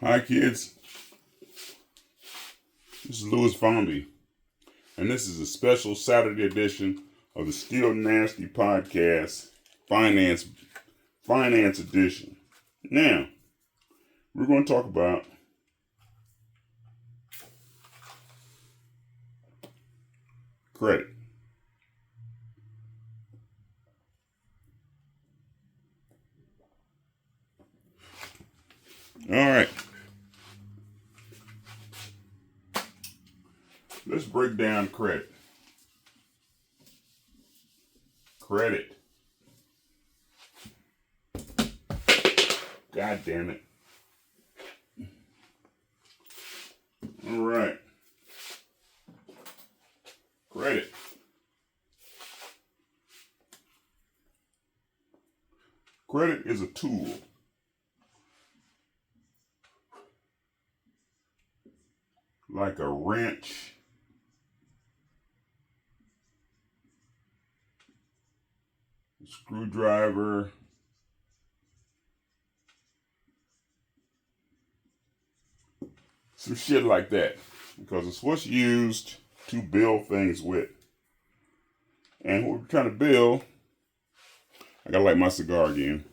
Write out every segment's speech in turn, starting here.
Hi kids, this is Louis Fomby, and this is a special Saturday edition of the Still Nasty Podcast, Finance Edition. Now, we're going to talk about credit. All right, let's break down credit. Credit. God damn it. All right. Credit. Credit is a tool. Like a wrench, a screwdriver, some shit like that, because it's what's used to build things with. And what we're trying to build, I gotta light my cigar again.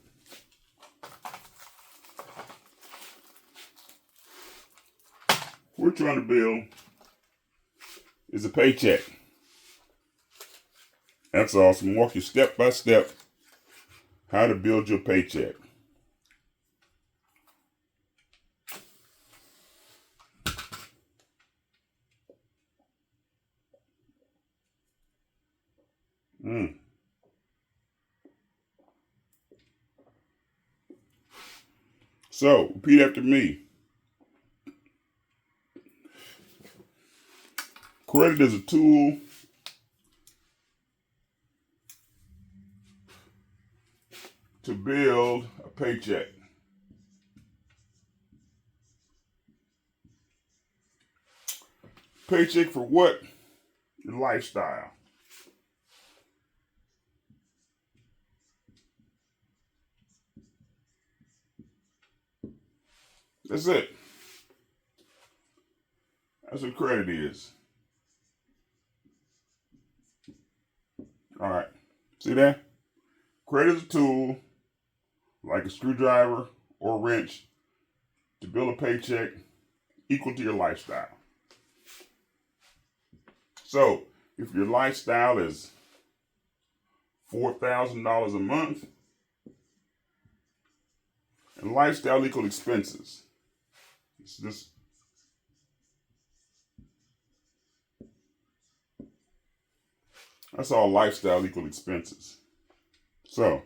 What we're trying to build is a paycheck. That's all. So I'm gonna walk you step by step how to build your paycheck. So, repeat after me. Credit is a tool to build a paycheck. Paycheck for what? Your lifestyle. That's it. That's what credit is. All right. See that? Credit is a tool, like a screwdriver or wrench, to build a paycheck equal to your lifestyle. So, if your lifestyle is $4,000 a month, and lifestyle equal expenses. It's just that's all lifestyle equal expenses. So,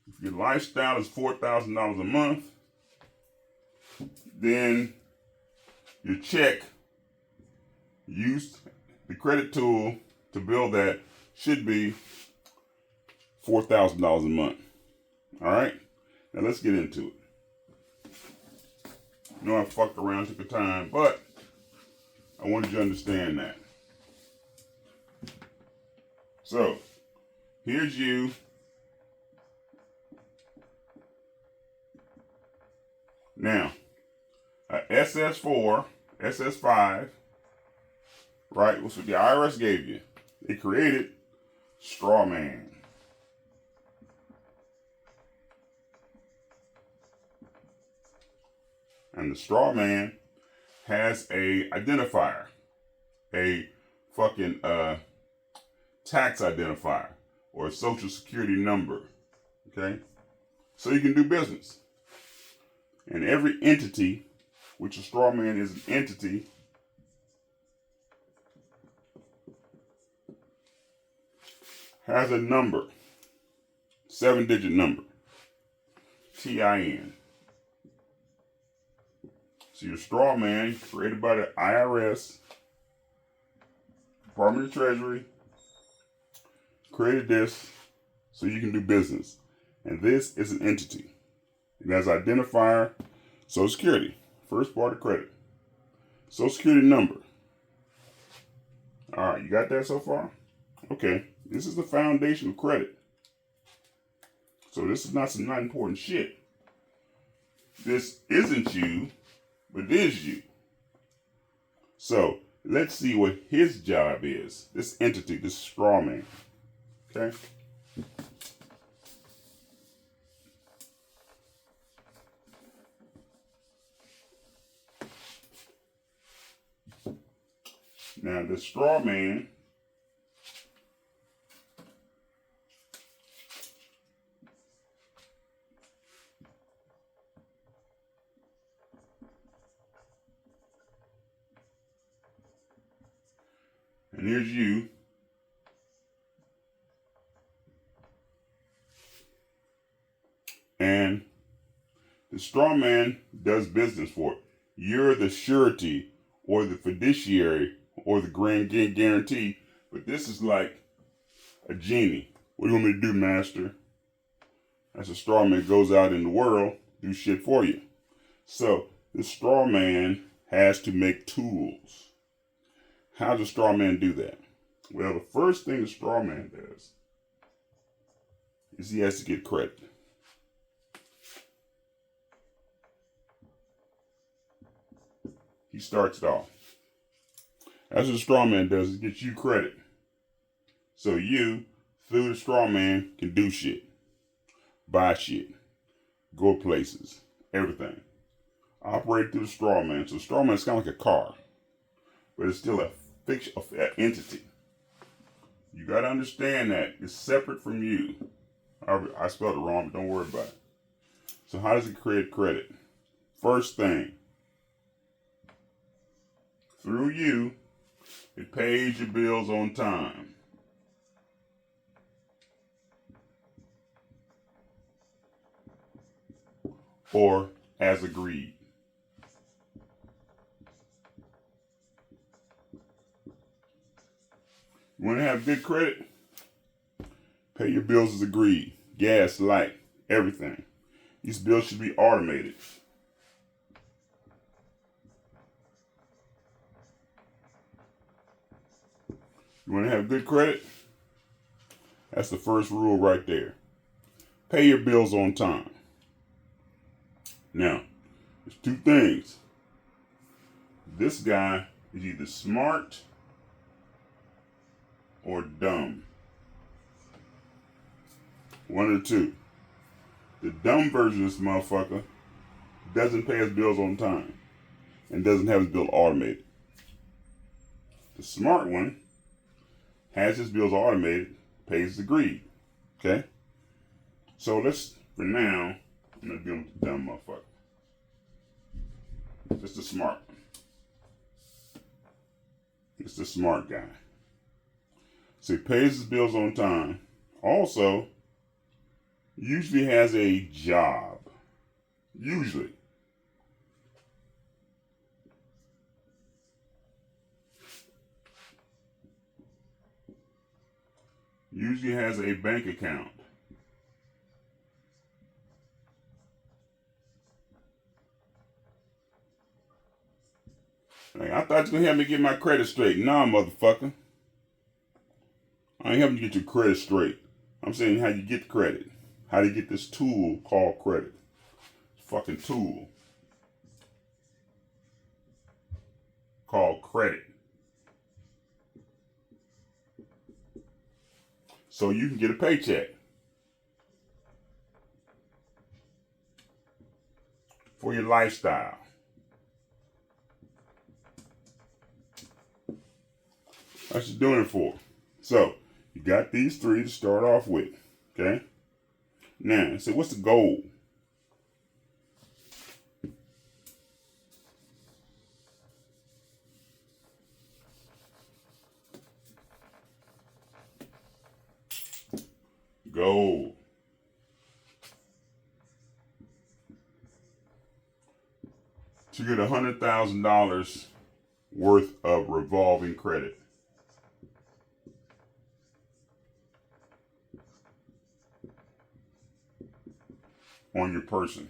if your lifestyle is $4,000 a month, then your check used the credit tool to build that should be $4,000 a month. All right? Now let's get into it. I know I fucked around, took the time, but I wanted you to understand that. So, here's you. Now, a SS4, SS5, right, was what the IRS gave you. They created straw man. And the straw man has a identifier, a fucking tax identifier or a social security number. Okay? So you can do business. And every entity, which a straw man is an entity, has a number, 7-digit number, TIN. So your straw man, created by the IRS, Department of Treasury, created this so you can do business. And this is an entity. It has identifier, Social Security, first part of credit, Social Security number. All right, you got that so far? Okay, this is the foundation of credit. So this is not some not important shit. This isn't you, but it is you. So let's see what his job is. This entity, this straw man. Okay? Now the straw man and here's you. And the straw man does business for it. You're the surety or the fiduciary or the grand guarantee. But this is like a genie. What do you want me to do, master? That's a straw man goes out in the world, do shit for you. So the straw man has to make tools. How does a straw man do that? Well, the first thing the straw man does is he has to get credit. He starts it off. That's what the straw man does, is get you credit. So you, through the straw man, can do shit. Buy shit. Go places. Everything. Operate through the straw man. So the straw man is kind of like a car. But it's still a fiction, an entity. You got to understand that it's separate from you. I spelled it wrong, but don't worry about it. So how does it create credit? First thing. Through you, it pays your bills on time. Or as agreed. You want to have good credit? Pay your bills as agreed. Gas, light, everything. These bills should be automated. You want to have good credit? That's the first rule right there. Pay your bills on time. Now, there's two things. This guy is either smart or dumb. One of the two. The dumb version of this motherfucker doesn't pay his bills on time and doesn't have his bill automated. The smart one has his bills automated, pays as agreed. Okay? So let's, for now, I'm not dealing with the dumb motherfucker. Just the smart one. It's the smart guy. So he pays his bills on time. Also, usually has a job. Usually. Usually has a bank account. Like, I thought you were going to help me get my credit straight. Nah, motherfucker. I ain't helping you get your credit straight. I'm saying how you get credit. How do you get this tool called credit? Fucking tool. Called credit. So you can get a paycheck. For your lifestyle. That's what you're doing it for. So, you got these three to start off with. Okay? Now, so what's the goal? Goal. To get $100,000 worth of revolving credit. On your person,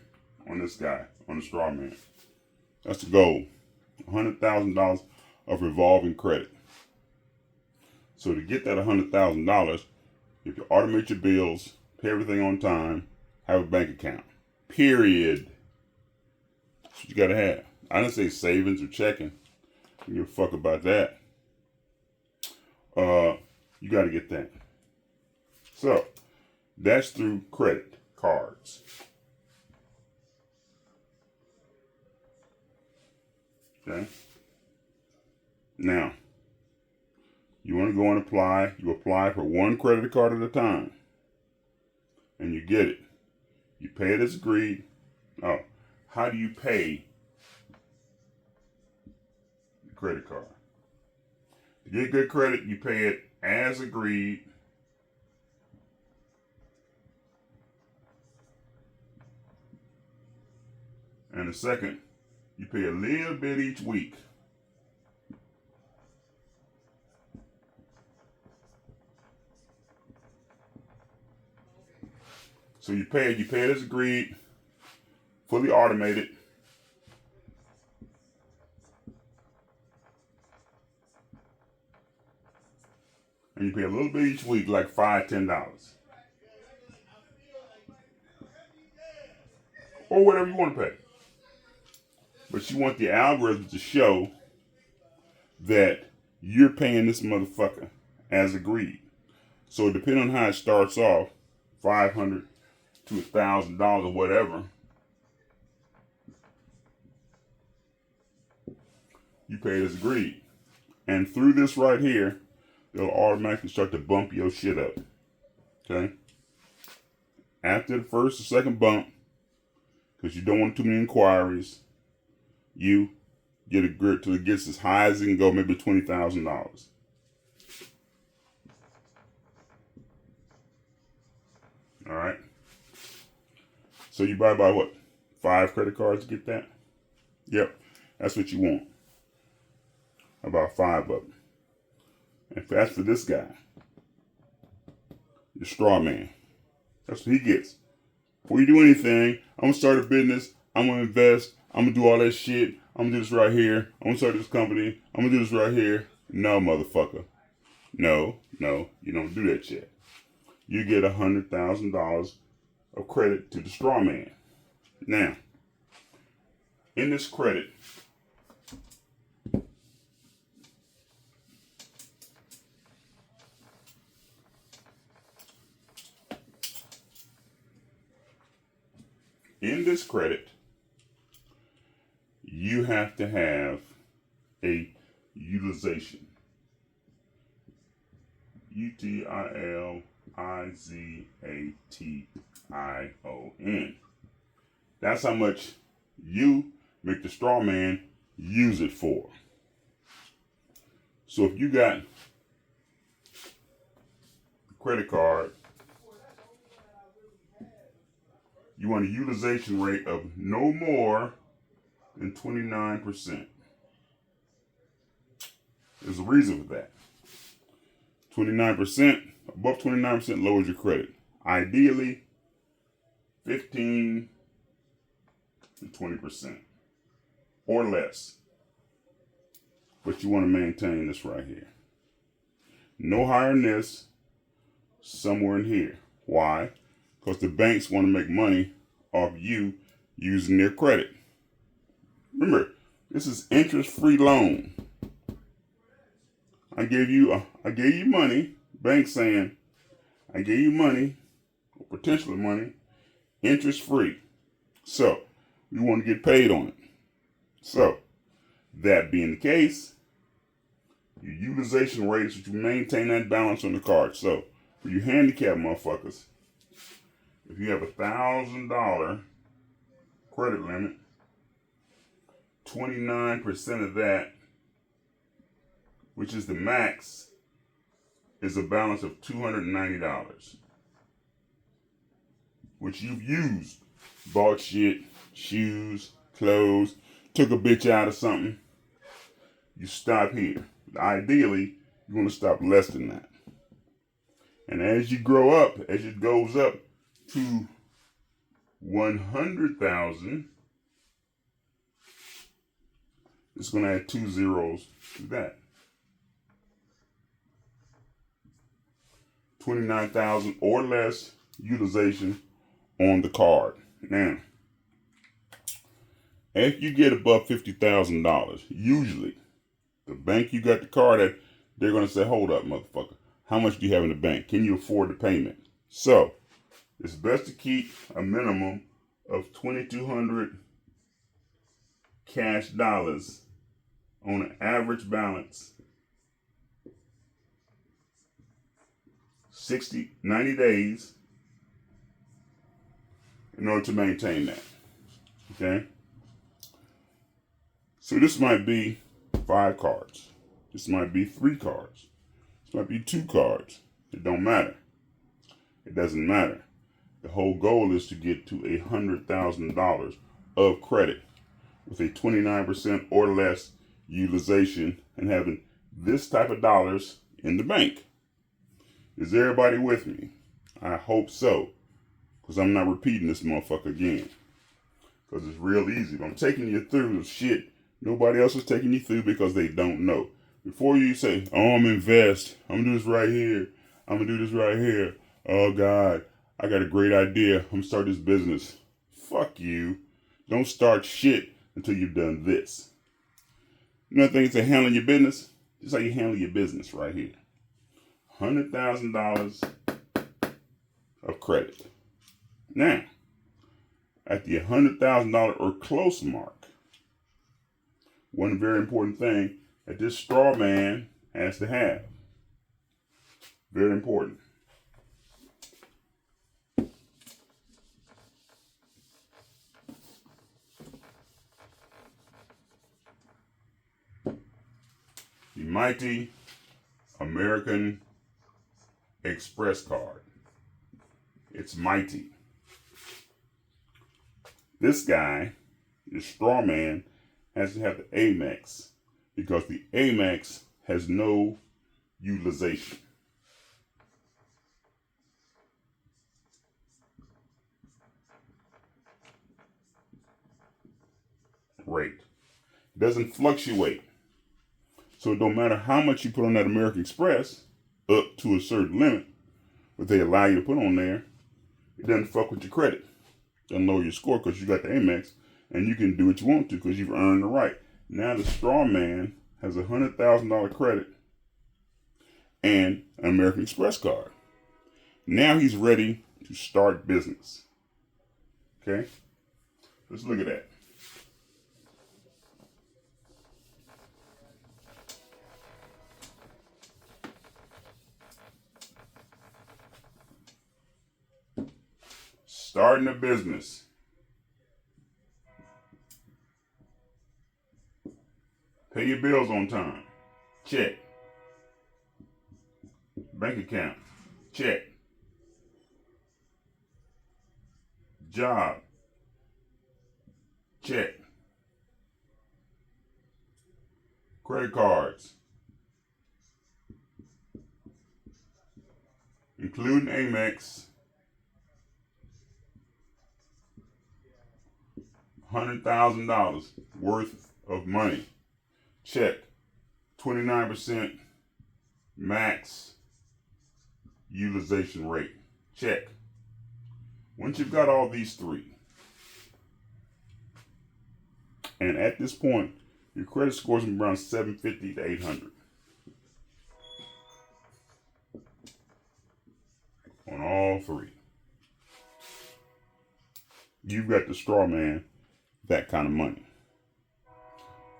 on this guy, on the straw man. That's the goal. $100,000 of revolving credit. So to get that $100,000, if you automate your bills, pay everything on time, have a bank account. Period. That's what you gotta have. I didn't say savings or checking. I don't give a fuck about that. You gotta get that. So that's through credit cards. Okay. Now, you want to go and apply. You apply for one credit card at a time. And you get it. You pay it as agreed. Oh, how do you pay the credit card? To get good credit, you pay it as agreed. And the second, you pay a little bit each week. So you pay it as agreed, fully automated. And you pay a little bit each week, like $5, $10. Or whatever you want to pay. But you want the algorithm to show that you're paying this motherfucker as agreed. So depending on how it starts off, $500 to $1,000 or whatever, you pay it as agreed. And through this right here, it'll automatically start to bump your shit up. Okay? After the first or second bump, because you don't want too many inquiries, you get a grid till it gets as high as it can go, maybe $20,000. All right. So you buy about what? 5 credit cards to get that? Yep. That's what you want. About 5 of them. And that's for this guy. The straw man. That's what he gets. Before you do anything, I'm going to start a business. I'm going to invest. I'm going to do all that shit. I'm going to do this right here. I'm going to start this company. I'm going to do this right here. No, motherfucker. No, you don't do that shit. You get $100,000 of credit to the straw man. Now, in this credit, you have to have a utilization. UTILIZATION. That's how much you make the straw man use it for. So if you got a credit card, you want a utilization rate of no more than 29%. There's a reason for that. 29%, above 29% lowers your credit. Ideally, 15 to 20% or less. But you want to maintain this right here. No higher than this, somewhere in here. Why? Because the banks want to make money off you using their credit. Remember, this is interest-free loan. I gave you money. Bank saying, I gave you money, or potential money, interest-free. So, you want to get paid on it. So, that being the case, your utilization rate is that you maintain that balance on the card. So, for you handicapped motherfuckers, if you have $1,000 credit limit, 29% of that, which is the max, is a balance of $290, which you've used. Bought shit, shoes, clothes, took a bitch out of something. You stop here. Ideally, you want to stop less than that. And as you grow up, as it goes up to 100,000, it's going to add 2 zeros to that. 29,000 or less utilization on the card. Now, if you get above $50,000, usually the bank you got the card at, they're going to say, hold up, motherfucker. How much do you have in the bank? Can you afford the payment? So, it's best to keep a minimum of 2,200 cash dollars on an average balance 90 days in order to maintain that. Okay? So this might be 5 cards. This might be 3 cards. This might be 2 cards. It don't matter. It doesn't matter. The whole goal is to get to $100,000 of credit with a 29% or less utilization and having this type of dollars in the bank. Is everybody with me? I hope so, because I'm not repeating this motherfucker again. Because it's real easy. If I'm taking you through the shit nobody else is taking you through because they don't know. Before you say, oh, I'm invest, I'm gonna do this right here, I'm gonna do this right here. Oh God, I got a great idea, I'm gonna start this business. Fuck you. Don't start shit until you've done this. You know the things to handle your business? This is how you handle your business right here. $100,000 of credit. Now, at the $100,000 or close mark, one very important thing that this straw man has to have. Very important. The mighty American Express card. It's mighty. This guy, this straw man, has to have the Amex because the Amex has no utilization. Rate. It doesn't fluctuate. So it don't matter how much you put on that American Express up to a certain limit, what they allow you to put on there, it doesn't fuck with your credit. It doesn't lower your score because you got the Amex and you can do what you want to because you've earned the right. Now the straw man has a $100,000 credit and an American Express card. Now he's ready to start business. Okay? Let's look at that. Starting a business. Pay your bills on time. Check. Bank account. Check. Job. Check. Credit cards. Including Amex. $100,000 worth of money. Check. 29% max utilization rate. Check. Once you've got all these 3, and at this point, your credit score is around 750 to 800. On all 3. You've got the straw man that kind of money.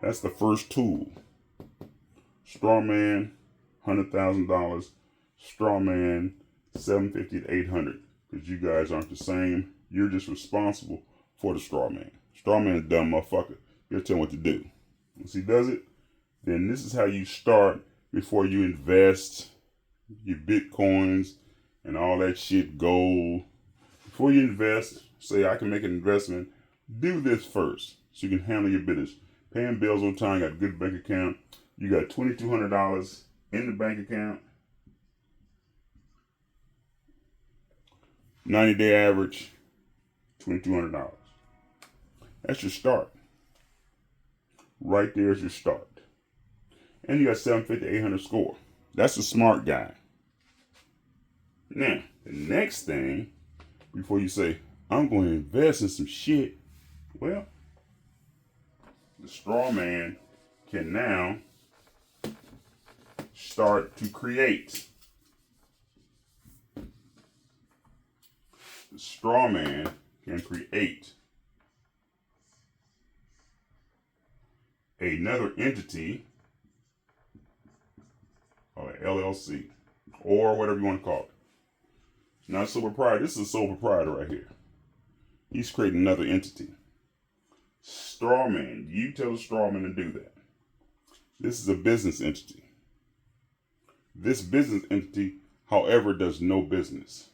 That's the first tool. Straw man, $100,000. Straw man, 750 to 800. Because you guys aren't the same. You're just responsible for the straw man. Straw man is a dumb motherfucker. You'll tell him what to do. Once he does it, then this is how you start before you invest your bitcoins and all that shit, gold. Before you invest, say I can make an investment, do this first so you can handle your business. Paying bills on time, got a good bank account. You got $2,200 in the bank account. 90-day average, $2,200. That's your start. Right there's your start. And you got 750, 800 score. That's a smart guy. Now, the next thing, before you say, I'm going to invest in some shit. Well, the straw man can now start to create. The straw man can create another entity, or an LLC, or whatever you want to call it. Not sole proprietor. This is a sole proprietor right here. He's creating another entity. Straw man. You tell the straw man to do that. This is a business entity. This business entity, however, does no business.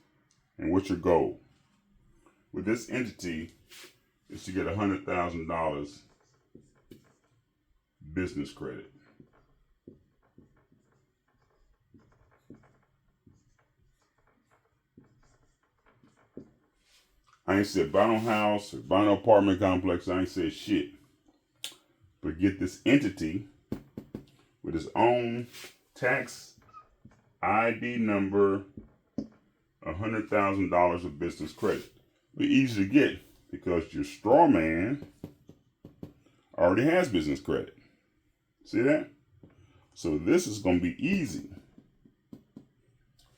And what's your goal? With this entity is to get $100,000 business credit. I ain't said buy no house or buy no apartment complex. I ain't said shit. But get this entity with its own tax ID number, $100,000 of business credit. Be easy to get because your straw man already has business credit. See that? So this is going to be easy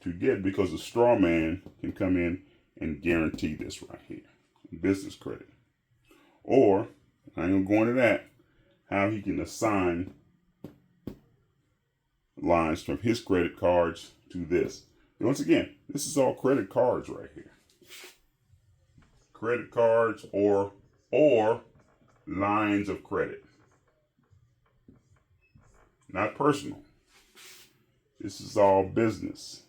to get because the straw man can come in and guarantee this right here, business credit. Or, I ain't going to that, how he can assign lines from his credit cards to this. And once again, this is all credit cards right here. Credit cards or lines of credit. Not personal. This is all business.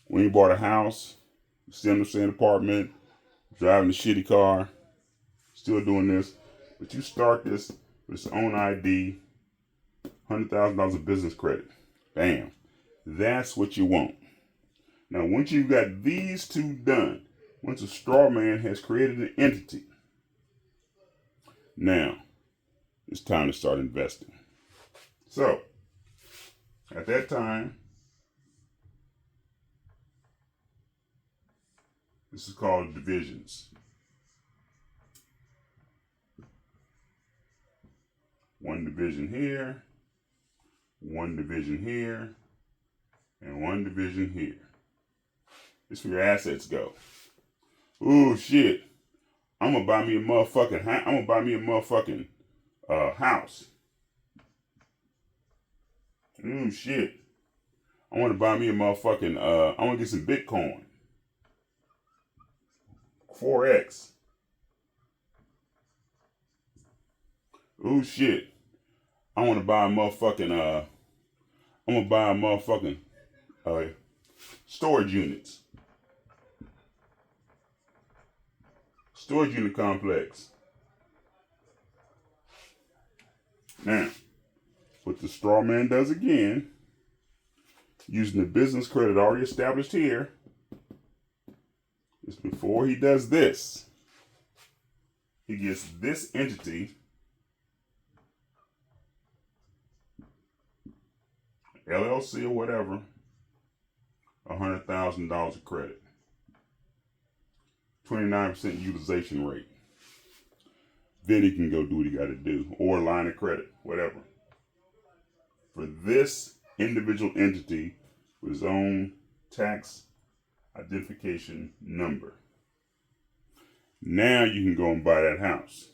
When you bought a house, still in the same apartment, driving a shitty car, still doing this, but you start this with its own ID, $100,000 of business credit. Bam. That's what you want. Now, once you've got these two done, once a straw man has created an entity, now it's time to start investing. So, at that time, this is called divisions. One division here, one division here, and one division here. This is where your assets go. Ooh, shit. I'm gonna buy me a motherfucking house. Ooh, shit. I want to buy me a motherfucking I want to get some Bitcoin. 4x. Ooh, shit. I want to buy a motherfucking I'm gonna buy a motherfucking storage units. Storage unit complex. Now, what the straw man does again, using the business credit already established here, is before he does this, he gets this entity, LLC or whatever, $100,000 of credit. 29% utilization rate. Then he can go do what he got to do, or line of credit, whatever. For this individual entity with his own tax identification number. Now you can go and buy that house.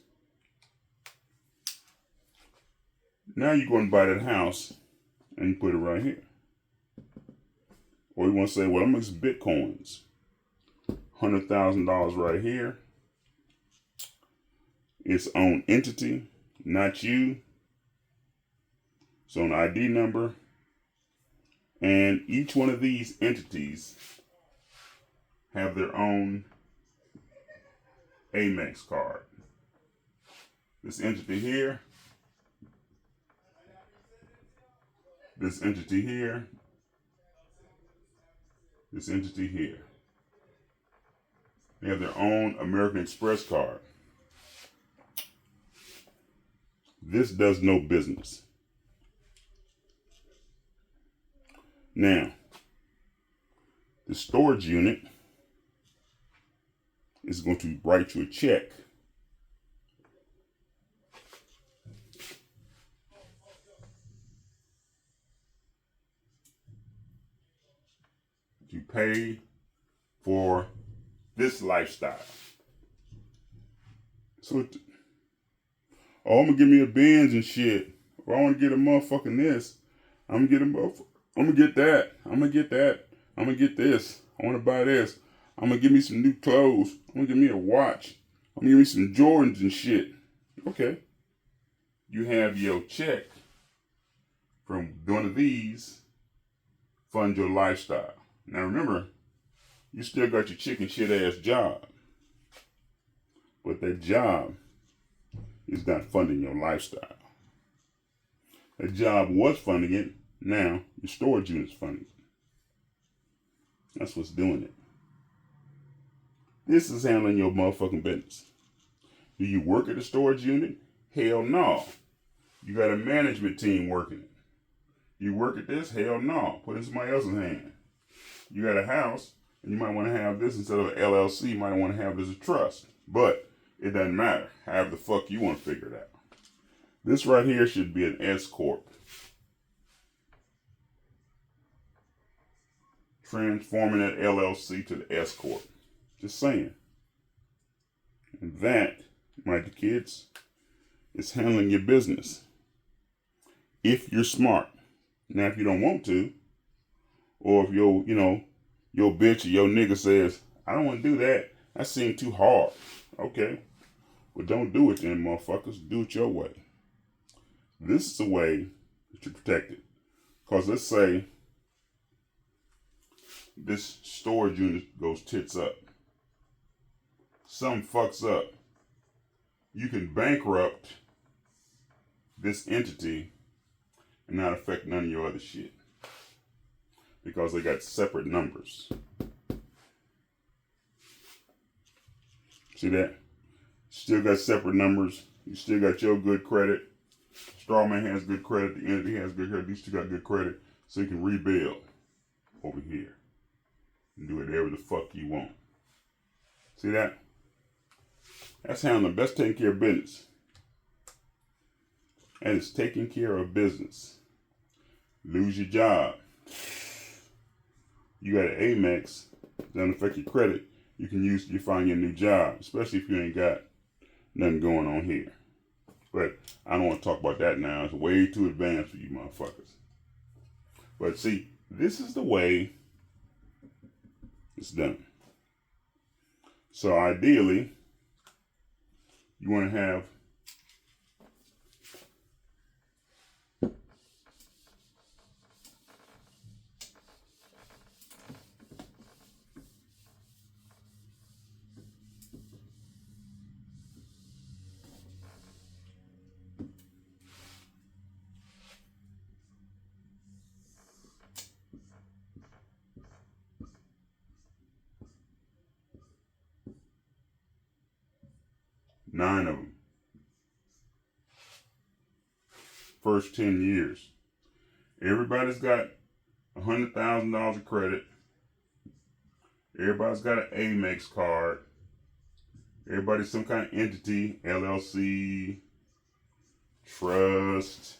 Now you go and buy that house and you put it right here. Or you want to say, well, I'm going to get Bitcoins. $100,000 right here. Its own entity, not you. Its own ID number. And each one of these entities have their own Amex card. This entity here. This entity here. This entity here. They have their own American Express card. This does no business. Now, the storage unit is going to write you a check to pay for this lifestyle. So, oh, I'm gonna give me a Benz and shit. Or I want to get a motherfucking this. I'm gonna get I'm gonna get that. I'm gonna get that. I'm gonna get this. I want to buy this. I'm gonna give me some new clothes. I'm gonna give me a watch. I'm gonna give me some Jordans and shit. Okay. You have your check from one of these fund your lifestyle. Now remember, you still got your chicken shit ass job. But that job is not funding your lifestyle. That job was funding it. Now your storage unit's funding it. That's what's doing it. This is handling your motherfucking business. Do you work at the storage unit? Hell no. You got a management team working it. You work at this? Hell no. Put it in somebody else's hand. You got a house, and you might want to have this instead of an LLC. You might want to have this as a trust. But it doesn't matter. However the fuck you want to figure it out. This right here should be an S Corp. Transforming that LLC to the S Corp. Just saying. And that, my kids, is handling your business. If you're smart. Now, if you don't want to, or if your bitch or your nigga says, I don't want to do that. That seems too hard. Okay. Well, don't do it then, motherfuckers. Do it your way. This is the way that you're protected. Because let's say this storage unit goes tits up. Something fucks up. You can bankrupt this entity and not affect none of your other shit. Because they got separate numbers. See that? Still got separate numbers. You still got your good credit. Strawman has good credit. The entity has good credit. These two got good credit. So you can rebuild over here. And do whatever the fuck you want. See that? That's handling best taking care of business. And it's taking care of business. Lose your job. You got an Amex. Doesn't affect your credit. You can use to find your new job. Especially if you ain't got nothing going on here. But I don't want to talk about that now. It's way too advanced for you motherfuckers. But see, this is the way it's done. So ideally, you want to have nine of them. First 10 years. Everybody's got $100,000 of credit. Everybody's got an Amex card. Everybody's some kind of entity, LLC, trust.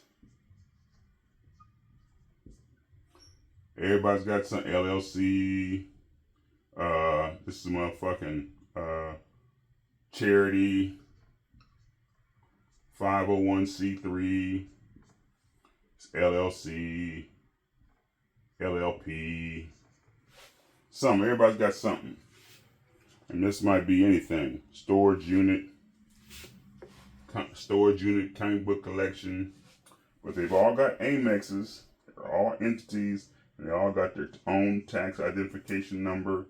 Everybody's got some LLC. This is a motherfucking charity, 501c3, LLC, LLP, something. Everybody's got something. And this might be anything. Storage unit, comic book collection. But they've all got Amexes. They're all entities. And they all got their own tax identification number.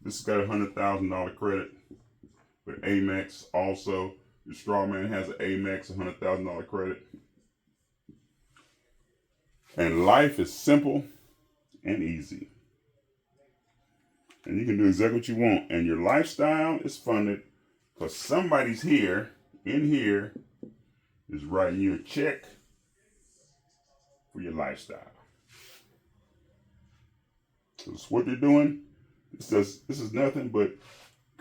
This has got a $100,000 credit. But Amex also. The Strawman has an Amex, $100,000 credit. And life is simple and easy. And you can do exactly what you want. And your lifestyle is funded because somebody's here, in here, is writing you a check for your lifestyle. So that's what they're doing. This is nothing but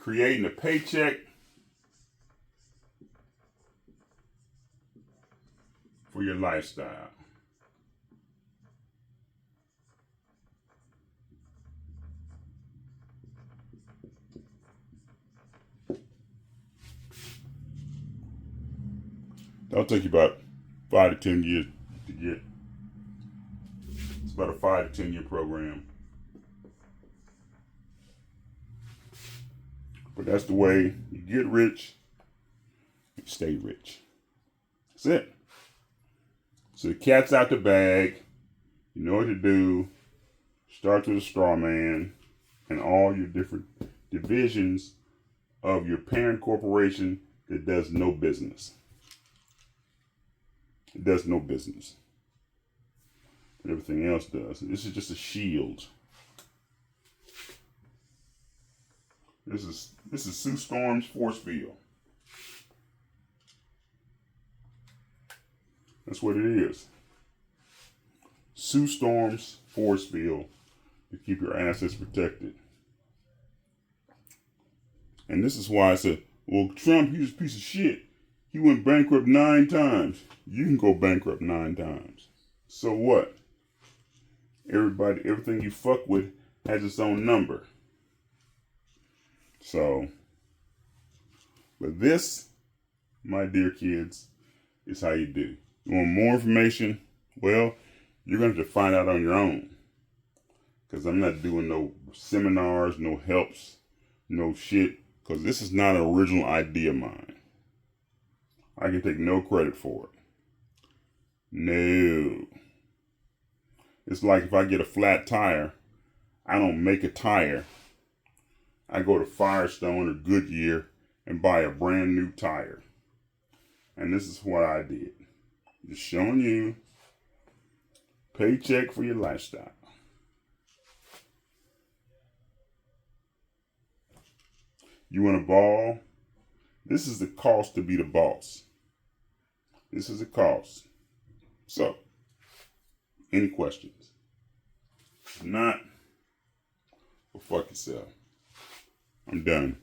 creating a paycheck for your lifestyle. That'll take you about 5 to 10 years to get. It's about a 5 to 10 year program. But that's the way you get rich and stay rich. That's it. So the cat's out the bag. You know what to do. Start with a straw man and all your different divisions of your parent corporation that does no business. It does no business. But everything else does. This is just a shield. This is Sue Storm's force field. That's what it is. Sue Storm's force field to keep your assets protected. And this is why I said, well, Trump, he was a piece of shit. He went bankrupt 9 times. You can go bankrupt 9 times. So what? Everything you fuck with has its own number. So, but this, my dear kids, is how you do. You want more information? Well, you're going to have to find out on your own. Because I'm not doing no seminars, no helps, no shit. Because this is not an original idea of mine. I can take no credit for it. No. It's like if I get a flat tire, I don't make a tire. I go to Firestone or Goodyear and buy a brand new tire. And this is what I did. Just showing you paycheck for your lifestyle. You want a ball? This is the cost to be the boss. This is the cost. So, any questions? If not, well, fuck yourself. I'm done.